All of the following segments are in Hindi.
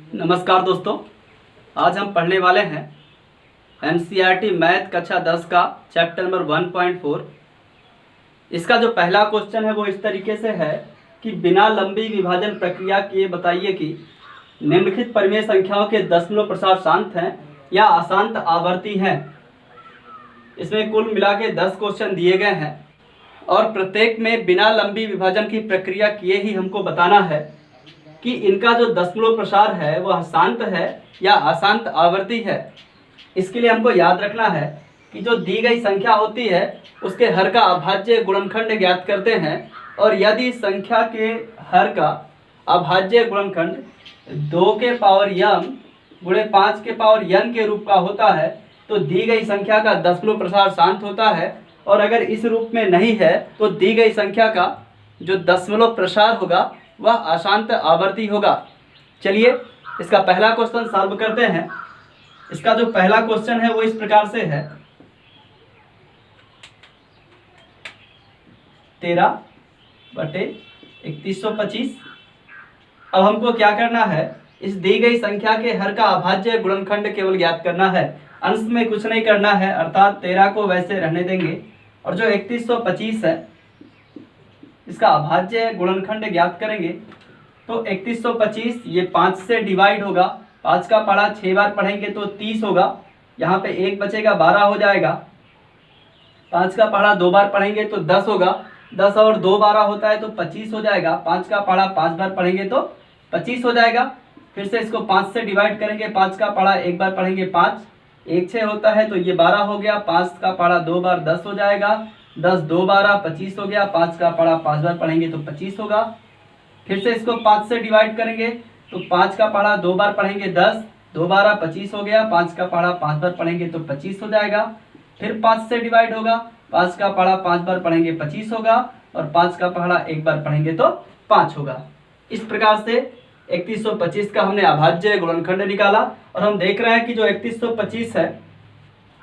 नमस्कार दोस्तों, आज हम पढ़ने वाले हैं एनसीईआरटी मैथ कक्षा 10 का चैप्टर नंबर 1.4। इसका जो पहला क्वेश्चन है वो इस तरीके से है कि बिना लंबी विभाजन प्रक्रिया किए बताइए कि निम्नलिखित परिमेय संख्याओं के दशमलव प्रसार शांत हैं या अशांत आवर्ती हैं। इसमें कुल मिला के 10 क्वेश्चन दिए गए हैं और प्रत्येक में बिना लंबी विभाजन की प्रक्रिया किए ही हमको बताना है कि इनका जो दशमलव प्रसार है वह शांत है या अशांत आवर्ती है। इसके लिए हमको याद रखना है कि जो दी गई संख्या होती है उसके हर का अभाज्य गुणनखंड ज्ञात करते हैं, और यदि संख्या के हर का अभाज्य गुणनखंड 2 के पावर m गुणे 5 के पावर n के रूप का होता है तो दी गई संख्या का दशमलव प्रसार शांत होता है, और अगर इस रूप में नहीं है तो दी गई संख्या का जो दशमलव प्रसार होगा वह अशांत आवर्ती होगा। चलिए इसका पहला क्वेश्चन सॉल्व करते हैं। इसका जो पहला क्वेश्चन है वो इस प्रकार से है 13/3125। अब हमको क्या करना है, इस दी गई संख्या के हर का अभाज्य गुणनखंड केवल ज्ञात करना है, अंश में कुछ नहीं करना है, अर्थात 13 को वैसे रहने देंगे। और जो 3125 है इसका अभाज्य गुणनखंड ज्ञात करेंगे तो 3125 ये 5 से डिवाइड होगा, 5 का पढ़ा 6 बार पढ़ेंगे तो 30 होगा, यहाँ पे 1 बचेगा 12 हो जाएगा। 5 का पढ़ा 2 बार पढ़ेंगे तो 10 होगा, 10 और 2 12 होता है तो 25 हो जाएगा। 5 का पढ़ा 5 बार पढ़ेंगे तो 25 हो जाएगा। फिर से इसको 5 से डिवाइड करेंगे, 5 का पढ़ा 1 बार पढ़ेंगे 5, 1 6 होता है तो ये 12 हो गया। 5 का पढ़ा 2 बार 10 हो जाएगा, 10 2 12 25 हो गया। 5 का पढ़ा 5 बार पढ़ेंगे तो 25 होगा। फिर से इसको 5 से डिवाइड करेंगे तो 5 का पढ़ा 2 बार पढ़ेंगे 10, 2 12 25 हो गया। 5 का पढ़ा 5 बार पढ़ेंगे तो 25 हो जाएगा। फिर 5 से डिवाइड होगा, 5 का पढ़ा 5 बार पढ़ेंगे 25 होगा, और 5 का पढ़ा 1 बार पढ़ेंगे तो 5 होगा। इस प्रकार से 3125 का हमने अभाज्य गुणनखंड निकाला, और हम देख रहे हैं कि जो 3125 है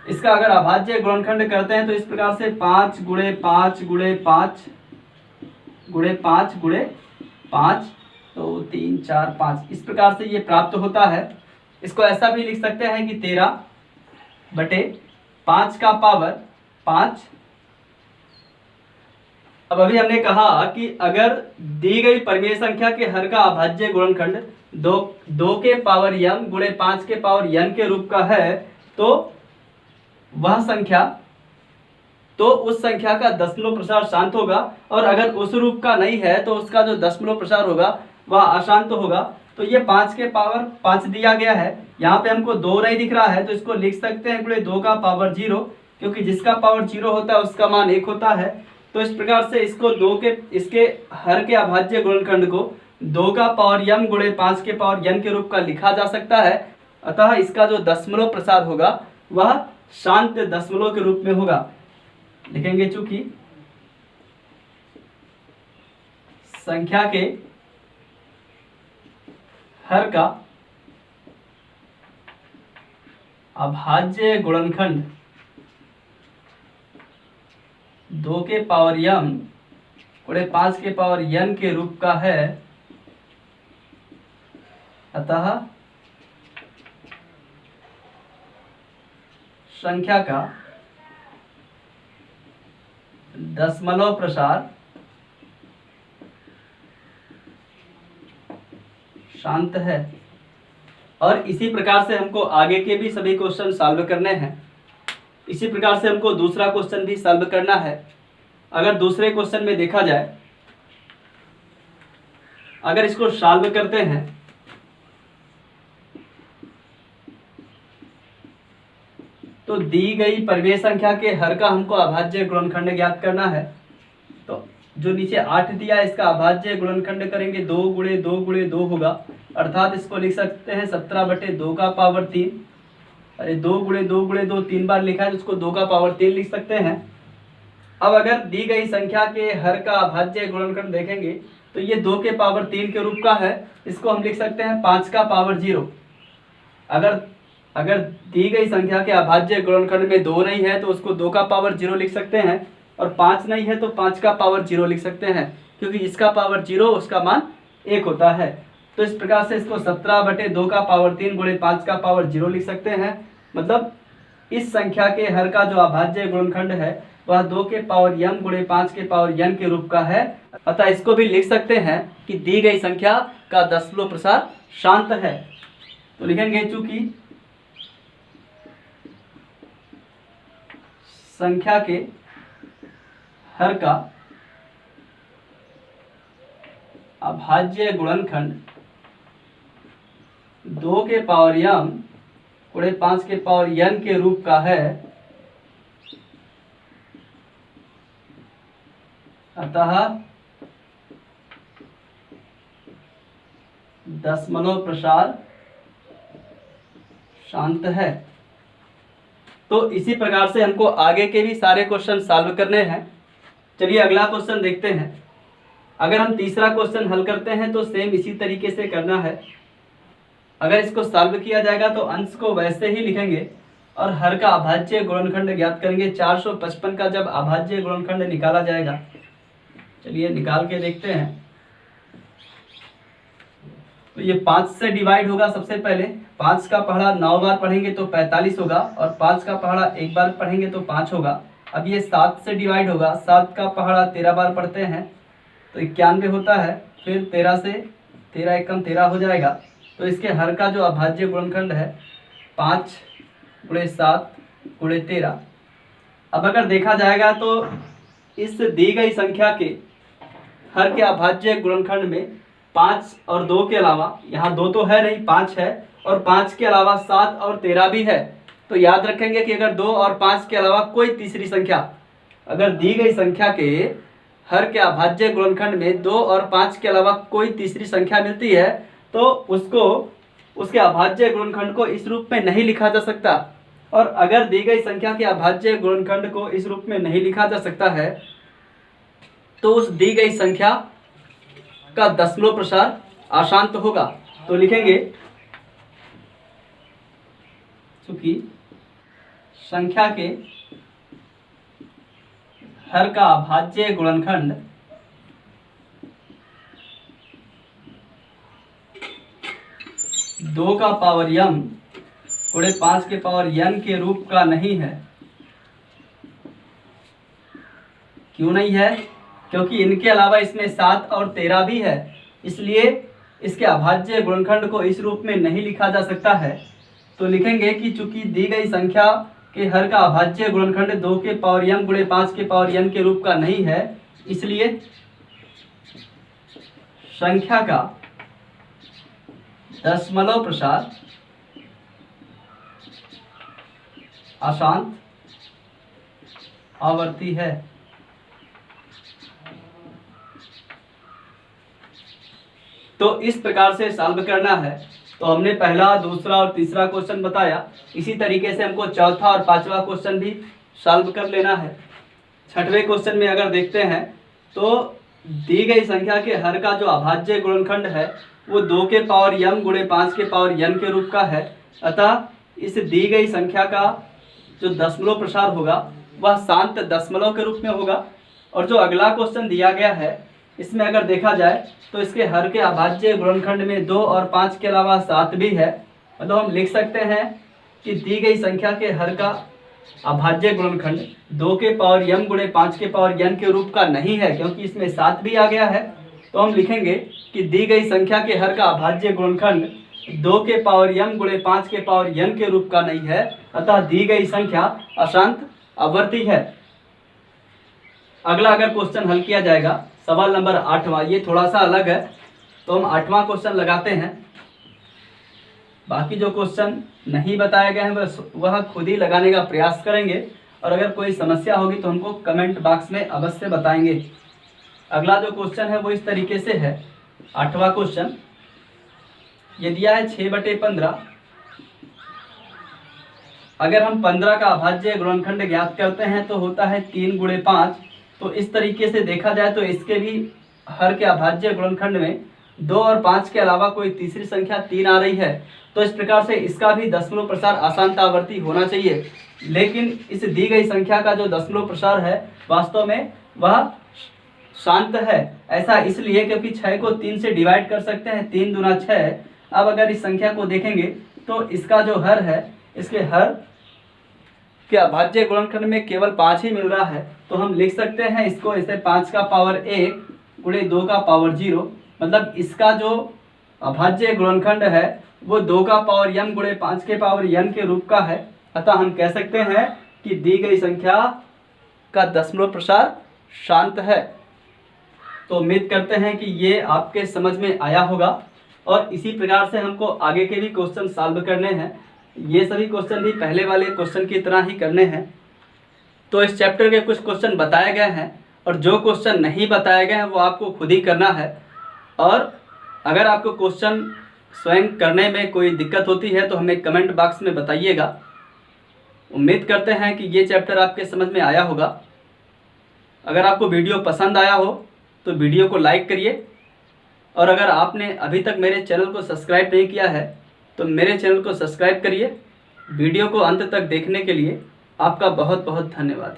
इसका अगर अभाज्य गुणनखंड करते हैं तो इस प्रकार से 5 गुणे 5 गुणे 5 गुणे 5 गुणे 5 तो 3 4 5 इस प्रकार से ये प्राप्त होता है। इसको ऐसा भी लिख सकते हैं कि 13/5 का पावर 5। अब अभी हमने कहा कि अगर दी गई परिमेय संख्या के हर का अभाज्य गुणनखंड 2 के पावर m गुणे 5 के पावर n के रूप का है तो वह संख्या तो उस संख्या का दशमलव प्रसार शांत होगा, और अगर उस रूप का नहीं है तो उसका जो दशमलव प्रसार होगा वह अशांत होगा। तो ये 5 के पावर 5 दिया गया है, यहाँ पे हमको 2 नहीं दिख रहा है तो इसको लिख सकते हैं गुणे 2 का पावर 0, क्योंकि जिसका पावर 0 होता है उसका मान 1 होता है। तो इस प्रकार से इसको इसके हर के अभाज्य गुणनखंड को 2 का पावर m गुणे 5 के पावर n के रूप का लिखा जा सकता है। अतः इसका जो दशमलव प्रसार होगा वह शांत दशमलव के रूप में होगा। लिखेंगे चूंकि संख्या के हर का अभाज्य गुणनखंड 2 के पावर m गुणे 5 के पावर n के रूप का है, अतः संख्या का दशमलव प्रसार शांत है। और इसी प्रकार से हमको आगे के भी सभी क्वेश्चन सॉल्व करने हैं। इसी प्रकार से हमको दूसरा क्वेश्चन भी सॉल्व करना है। अगर दूसरे क्वेश्चन में देखा जाए, अगर इसको सॉल्व करते हैं तो दी गई परिमेय संख्या के हर का हमको अभाज्य गुणनखंड ज्ञात करना है। तो जो नीचे 8 दिया है इसका अभाज्य गुणनखंड करेंगे 2 गुणे 2 गुणे 2 होगा, अर्थात इसको लिख सकते हैं 17/2 का पावर 3। अरे 2 गुणे 2 गुणे 2 3 बार लिखा है तो उसको 2 का पावर 3 लिख सकते हैं। अब अगर दी गई संख्या के हर का अभाज्य गुणनखंड देखेंगे तो ये 2 के पावर 3 के रूप का है, इसको हम लिख सकते हैं 5 का पावर 0। अगर दी गई संख्या के अभाज्य गुणनखंड में 2 नहीं है तो उसको 2 का पावर 0 लिख सकते हैं, और 5 नहीं है तो 5 का पावर 0 लिख सकते हैं, क्योंकि जिसका पावर 0 उसका मान 1 होता है। तो इस प्रकार से इसको 17/2 का पावर 3 गुणे 5 का पावर 0 लिख सकते हैं। मतलब इस संख्या के हर का जो अभाज्य गुणनखंड है वह 2 के पावर m गुणे 5 के पावर n के रूप का है। अतः इसको भी लिख सकते हैं कि दी गई संख्या का दशमलव प्रसार शांत है। तो लिखेंगे चूंकि संख्या के हर का अभाज्य गुणनखंड 2 के पावर m गुणे 5 के पावर n के रूप का है, अतः दशमलव प्रसार शांत है। तो इसी प्रकार से हमको आगे के भी सारे क्वेश्चन सॉल्व करने हैं। चलिए अगला क्वेश्चन देखते हैं। अगर हम तीसरा क्वेश्चन हल करते हैं तो सेम इसी तरीके से करना है। अगर इसको सॉल्व किया जाएगा तो अंश को वैसे ही लिखेंगे और हर का अभाज्य गुणनखंड ज्ञात करेंगे। 455 का जब अभाज्य गुणनखंड निकाला जाएगा, चलिए निकाल के देखते हैं। तो ये 5 से डिवाइड होगा। सबसे पहले 5 का पहाड़ा 9 बार पढ़ेंगे तो 45 होगा और 5 का पहाड़ा 1 बार पढ़ेंगे तो 5 होगा। अब ये 7 से डिवाइड होगा। 7 का पहाड़ा 13 बार पढ़ते हैं तो 91 होता है। फिर 13 से 13 एकम 13 हो जाएगा। तो इसके हर का जो अभाज्य गुणनखंड है 5 गुणे 7 गुणे 13। अब अगर देखा जाएगा तो इस दी गई संख्या के हर के अभाज्य गुणनखंड में 5 और 2 के अलावा, यहाँ 2 तो है नहीं, 5 है, और 5 के अलावा 7 और 13 भी है। तो याद रखेंगे कि अगर 2 और 5 के अलावा कोई तीसरी संख्या, अगर दी गई संख्या के हर के अभाज्य गुणनखंड में 2 और 5 के अलावा कोई तीसरी संख्या मिलती है तो उसको, उसके अभाज्य गुणनखंड को इस रूप में नहीं लिखा जा सकता। और अगर दी गई संख्या के अभाज्य गुणनखंड को इस रूप में नहीं लिखा जा सकता है तो उस दी गई संख्या का दशमलव प्रसार अशांत होगा। तो लिखेंगे चूंकि संख्या के हर का अभाज्य गुणनखंड 2 का पावर m गुणे 5 के पावर n के रूप का नहीं है। क्यों नहीं है? क्योंकि इनके अलावा इसमें 7 और 13 भी है, इसलिए इसके अभाज्य गुणनखंड को इस रूप में नहीं लिखा जा सकता है। तो लिखेंगे कि चूंकि दी गई संख्या के हर का अभाज्य गुणनखंड 2 के पावर m गुणे 5 के पावर n के रूप का नहीं है, इसलिए संख्या का दशमलव प्रसार अशांत आवर्ती है। तो इस प्रकार से सॉल्व करना है। तो हमने पहला, दूसरा और तीसरा क्वेश्चन बताया। इसी तरीके से हमको चौथा और पांचवा क्वेश्चन भी सॉल्व कर लेना है। छठवें क्वेश्चन में अगर देखते हैं तो दी गई संख्या के हर का जो अभाज्य गुणनखंड है वो 2 के पावर m गुणे 5 के पावर n के रूप का है। अतः इस दी गई संख्या का जो दशमलव प्रसार होगा वह शांत दशमलव के रूप में होगा। और जो अगला क्वेश्चन दिया गया है इसमें अगर देखा जाए तो इसके हर के अभाज्य गुणनखंड में 2 और 5 के अलावा 7 भी है। मतलब हम लिख सकते हैं कि दी गई संख्या के हर का अभाज्य गुणनखंड 2 के पावर m गुणे 5 के पावर n के रूप का नहीं है, क्योंकि इसमें 7 भी आ गया है। तो हम लिखेंगे कि दी गई संख्या के हर का अभाज्य गुणनखंड 2 के पावर m गुणे 5 के पावर n के रूप का नहीं है। अतः दी गई संख्या अशांत आवर्ती है। अगला अगर क्वेश्चन हल किया जाएगा, सवाल नंबर 8वां, ये थोड़ा सा अलग है तो हम 8वां क्वेश्चन लगाते हैं। बाकी जो क्वेश्चन नहीं बताए गए हैं वह खुद ही लगाने का प्रयास करेंगे और अगर कोई समस्या होगी तो हमको कमेंट बॉक्स में अवश्य बताएंगे। अगला जो क्वेश्चन है वो इस तरीके से है। 8वां क्वेश्चन ये दिया है 6/15। अगर हम 15 का अभाज्य गुणनखंड ज्ञात करते हैं तो होता है 3 गुणे 5। तो इस तरीके से देखा जाए तो इसके भी हर के अभाज्य गुणनखंड में 2 और 5 के अलावा कोई तीसरी संख्या 3 आ रही है। तो इस प्रकार से इसका भी दशमलव प्रसार अशांत आवर्ती होना चाहिए। लेकिन इस दी गई संख्या का जो दशमलव प्रसार है वास्तव में वह शांत है। ऐसा इसलिए क्योंकि 6 को 3 से डिवाइड कर सकते हैं, 3 दूना 6। अब अगर इस संख्या को देखेंगे तो इसका जो हर है, इसके हर के अभाज्य गुणनखंड में केवल 5 ही मिल रहा है, तो हम लिख सकते हैं इसको ऐसे 5 का पावर 1 गुणे 2 का पावर 0। मतलब इसका जो अभाज्य गुणनखंड है वो 2 का पावर n गुणे 5 के पावर n के रूप का है। अतः हम कह सकते हैं कि दी गई संख्या का दशमलव प्रसार शांत है। तो उम्मीद करते हैं कि ये आपके समझ में आया होगा और इसी प्रकार से हमको आगे के भी क्वेश्चन सॉल्व करने हैं। ये सभी क्वेश्चन भी पहले वाले क्वेश्चन की तरह ही करने हैं। तो इस चैप्टर के कुछ क्वेश्चन बताए गए हैं और जो क्वेश्चन नहीं बताए गए हैं वो आपको खुद ही करना है। और अगर आपको क्वेश्चन स्वयं करने में कोई दिक्कत होती है तो हमें कमेंट बॉक्स में बताइएगा। उम्मीद करते हैं कि ये चैप्टर आपके समझ में आया होगा। अगर आपको वीडियो पसंद आया हो तो वीडियो को लाइक करिए और अगर आपने अभी तक मेरे चैनल को सब्सक्राइब नहीं किया है तो मेरे चैनल को सब्सक्राइब करिए। वीडियो को अंत तक देखने के लिए आपका बहुत बहुत धन्यवाद।